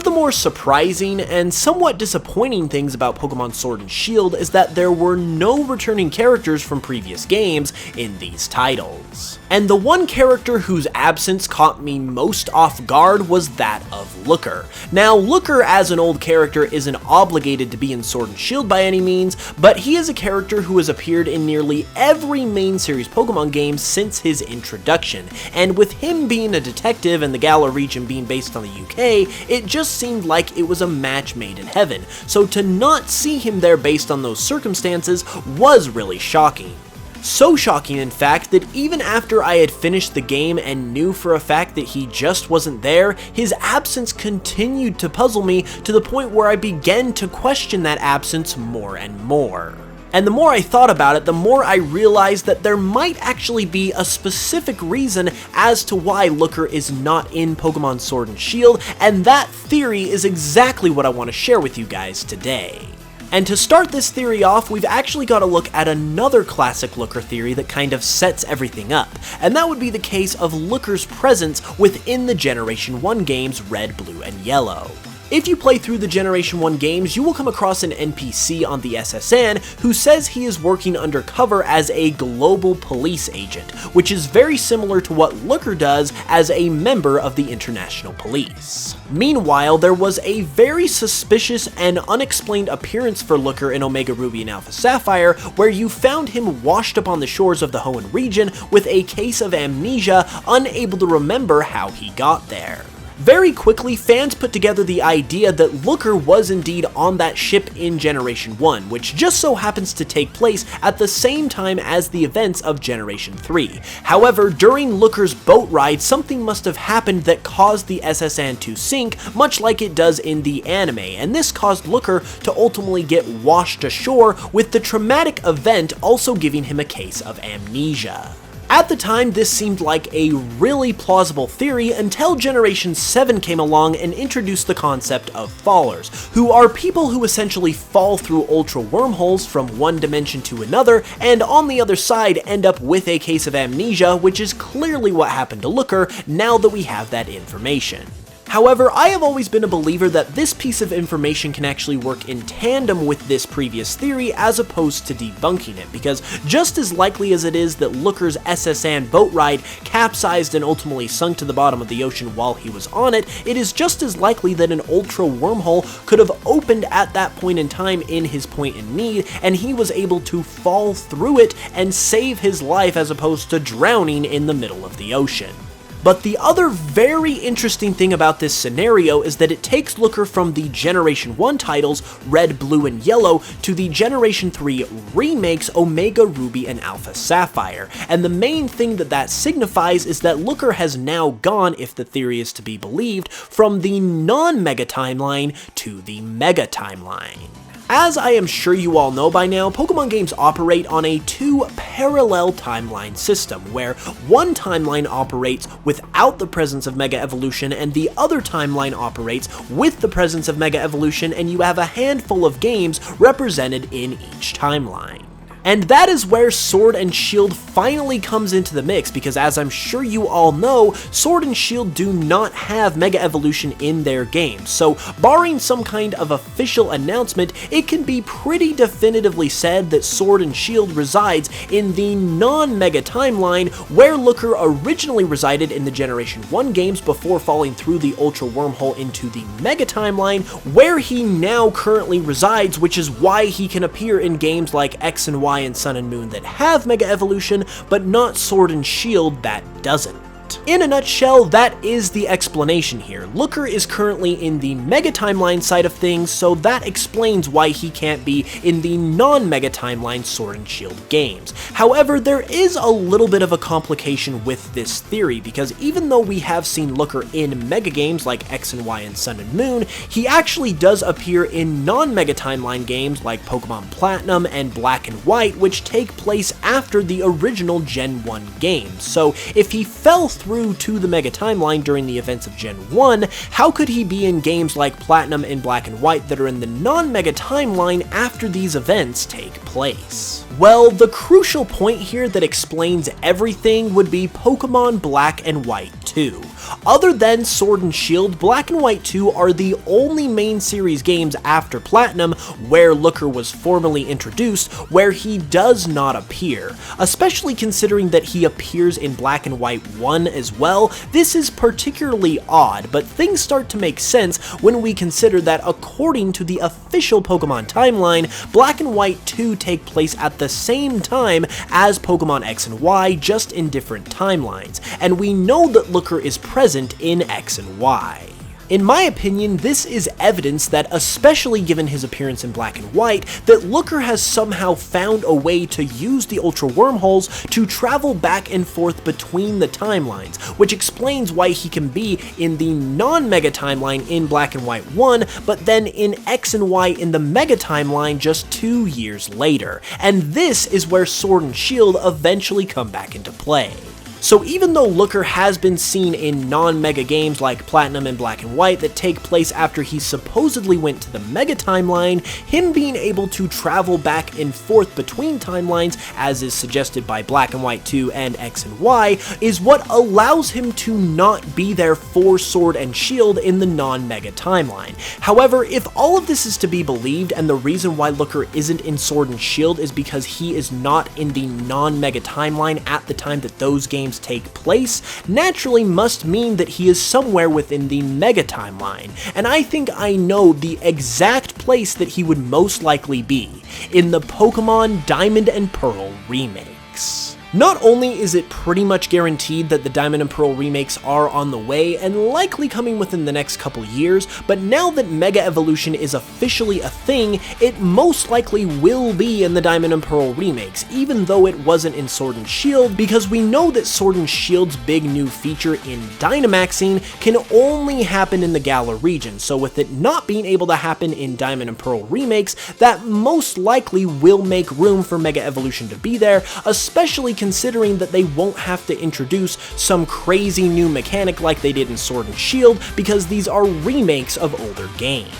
of the more surprising and somewhat disappointing things about Pokemon Sword and Shield is that there were no returning characters from previous games in these titles. And the one character whose absence caught me most off guard was that of Looker. Now, Looker as an old character isn't obligated to be in Sword and Shield by any means, but he is a character who has appeared in nearly every main series Pokemon game since his introduction, and with him being a detective and the Galar region being based on the UK, it just seemed like it was a match made in heaven, so to not see him there based on those circumstances was really shocking. So shocking, in fact, that even after I had finished the game and knew for a fact that he just wasn't there, his absence continued to puzzle me to the point where I began to question that absence more and more. And the more I thought about it, the more I realized that there might actually be a specific reason as to why Looker is not in Pokemon Sword and Shield, and that theory is exactly what I want to share with you guys today. And to start this theory off, we've actually got to look at another classic Looker theory that kind of sets everything up, and that would be the case of Looker's presence within the Generation 1 games Red, Blue, and Yellow. If you play through the Generation 1 games, you will come across an NPC on the SSN who says he is working undercover as a global police agent, which is very similar to what Looker does as a member of the International Police. Meanwhile, there was a very suspicious and unexplained appearance for Looker in Omega Ruby and Alpha Sapphire, where you found him washed up on the shores of the Hoenn region with a case of amnesia, unable to remember how he got there. Very quickly, fans put together the idea that Looker was indeed on that ship in Generation 1, which just so happens to take place at the same time as the events of Generation 3. However, during Looker's boat ride, something must have happened that caused the SSN to sink, much like it does in the anime, and this caused Looker to ultimately get washed ashore, with the traumatic event also giving him a case of amnesia. At the time, this seemed like a really plausible theory until Generation 7 came along and introduced the concept of fallers, who are people who essentially fall through ultra wormholes from one dimension to another, and on the other side end up with a case of amnesia, which is clearly what happened to Looker now that we have that information. However, I have always been a believer that this piece of information can actually work in tandem with this previous theory as opposed to debunking it, because just as likely as it is that Looker's SSN boat ride capsized and ultimately sunk to the bottom of the ocean while he was on it, it is just as likely that an ultra wormhole could have opened at that point in time in his point in need, and he was able to fall through it and save his life as opposed to drowning in the middle of the ocean. But the other very interesting thing about this scenario is that it takes Looker from the Generation 1 titles Red, Blue, and Yellow to the Generation 3 remakes Omega Ruby and Alpha Sapphire, and the main thing that signifies is that Looker has now gone, if the theory is to be believed, from the non-Mega timeline to the Mega timeline. As I am sure you all know by now, Pokemon games operate on a two-parallel timeline system, where one timeline operates without the presence of Mega Evolution, and the other timeline operates with the presence of Mega Evolution, and you have a handful of games represented in each timeline. And that is where Sword and Shield finally comes into the mix, because as I'm sure you all know, Sword and Shield do not have Mega Evolution in their games, so barring some kind of official announcement, it can be pretty definitively said that Sword and Shield resides in the non-Mega timeline, where Looker originally resided in the Generation 1 games before falling through the Ultra Wormhole into the Mega timeline, where he now currently resides, which is why he can appear in games like X and Y and Sun and Moon that have Mega Evolution, but not Sword and Shield that doesn't. In a nutshell, that is the explanation here. Looker is currently in the Mega Timeline side of things, so that explains why he can't be in the non-Mega Timeline Sword and Shield games. However, there is a little bit of a complication with this theory, because even though we have seen Looker in Mega games like X and Y and Sun and Moon, he actually does appear in non-Mega Timeline games like Pokemon Platinum and Black and White, which take place after the original Gen 1 games. So if he fell through to the Mega Timeline during the events of Gen 1, how could he be in games like Platinum and Black and White that are in the non-Mega Timeline after these events take place? Well, the crucial point here that explains everything would be Pokemon Black and White 2. 2. Other than Sword and Shield, Black and White 2 are the only main series games after Platinum where Looker was formally introduced where he does not appear. Especially considering that he appears in Black and White 1 as well, this is particularly odd, but things start to make sense when we consider that according to the official Pokemon timeline, Black and White 2 take place at the same time as Pokemon X and Y, just in different timelines, and we know that Looker is present in X and Y. In my opinion, this is evidence that, especially given his appearance in Black and White, that Looker has somehow found a way to use the Ultra Wormholes to travel back and forth between the timelines, which explains why he can be in the non-Mega timeline in Black and White 1, but then in X and Y in the Mega timeline just 2 years later. And this is where Sword and Shield eventually come back into play. So even though Looker has been seen in non-Mega games like Platinum and Black and White that take place after he supposedly went to the Mega timeline, him being able to travel back and forth between timelines, as is suggested by Black and White 2 and X and Y, is what allows him to not be there for Sword and Shield in the non-Mega timeline. However, if all of this is to be believed and the reason why Looker isn't in Sword and Shield is because he is not in the non-Mega timeline at the time that those games take place, naturally must mean that he is somewhere within the Mega timeline, and I think I know the exact place that he would most likely be, in the Pokemon Diamond and Pearl remakes. Not only is it pretty much guaranteed that the Diamond and Pearl remakes are on the way and likely coming within the next couple years, but now that Mega Evolution is officially a thing, it most likely will be in the Diamond and Pearl remakes, even though it wasn't in Sword and Shield, because we know that Sword and Shield's big new feature in Dynamaxing can only happen in the Galar region, so with it not being able to happen in Diamond and Pearl remakes, that most likely will make room for Mega Evolution to be there, especially considering that they won't have to introduce some crazy new mechanic like they did in Sword and Shield, because these are remakes of older games.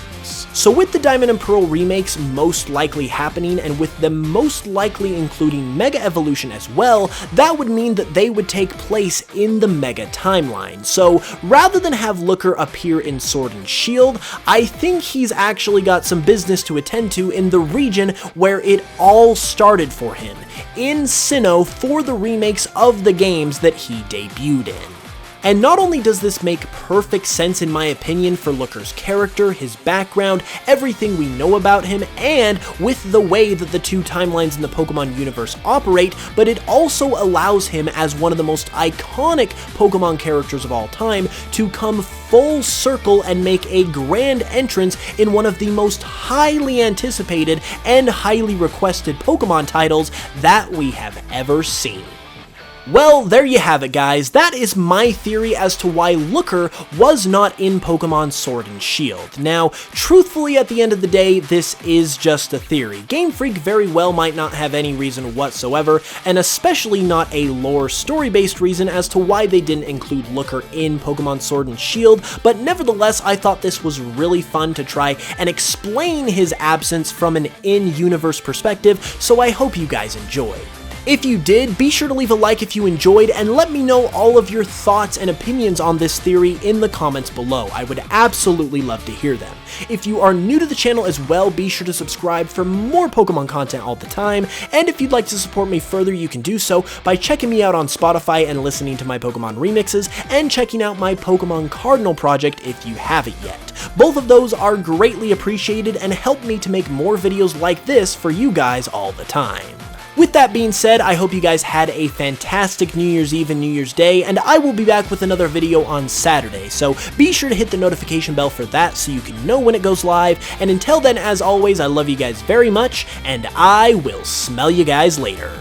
So with the Diamond and Pearl remakes most likely happening, and with them most likely including Mega Evolution as well, that would mean that they would take place in the Mega timeline. So rather than have Looker appear in Sword and Shield, I think he's actually got some business to attend to in the region where it all started for him, in Sinnoh, for the remakes of the games that he debuted in. And not only does this make perfect sense in my opinion for Looker's character, his background, everything we know about him, and with the way that the two timelines in the Pokemon universe operate, but it also allows him as one of the most iconic Pokemon characters of all time to come full circle and make a grand entrance in one of the most highly anticipated and highly requested Pokemon titles that we have ever seen. Well, there you have it, guys. That is my theory as to why Looker was not in Pokemon Sword and Shield. Now, truthfully, at the end of the day, this is just a theory. Game Freak very well might not have any reason whatsoever, and especially not a lore story-based reason as to why they didn't include Looker in Pokemon Sword and Shield, but nevertheless, I thought this was really fun to try and explain his absence from an in-universe perspective, so I hope you guys enjoyed. If you did, be sure to leave a like if you enjoyed, and let me know all of your thoughts and opinions on this theory in the comments below. I would absolutely love to hear them. If you are new to the channel as well, be sure to subscribe for more Pokemon content all the time, and if you'd like to support me further, you can do so by checking me out on Spotify and listening to my Pokemon remixes, and checking out my Pokemon Cardinal project if you haven't yet. Both of those are greatly appreciated and help me to make more videos like this for you guys all the time. With that being said, I hope you guys had a fantastic New Year's Eve and New Year's Day, and I will be back with another video on Saturday, so be sure to hit the notification bell for that so you can know when it goes live, and until then, as always, I love you guys very much, and I will smell you guys later.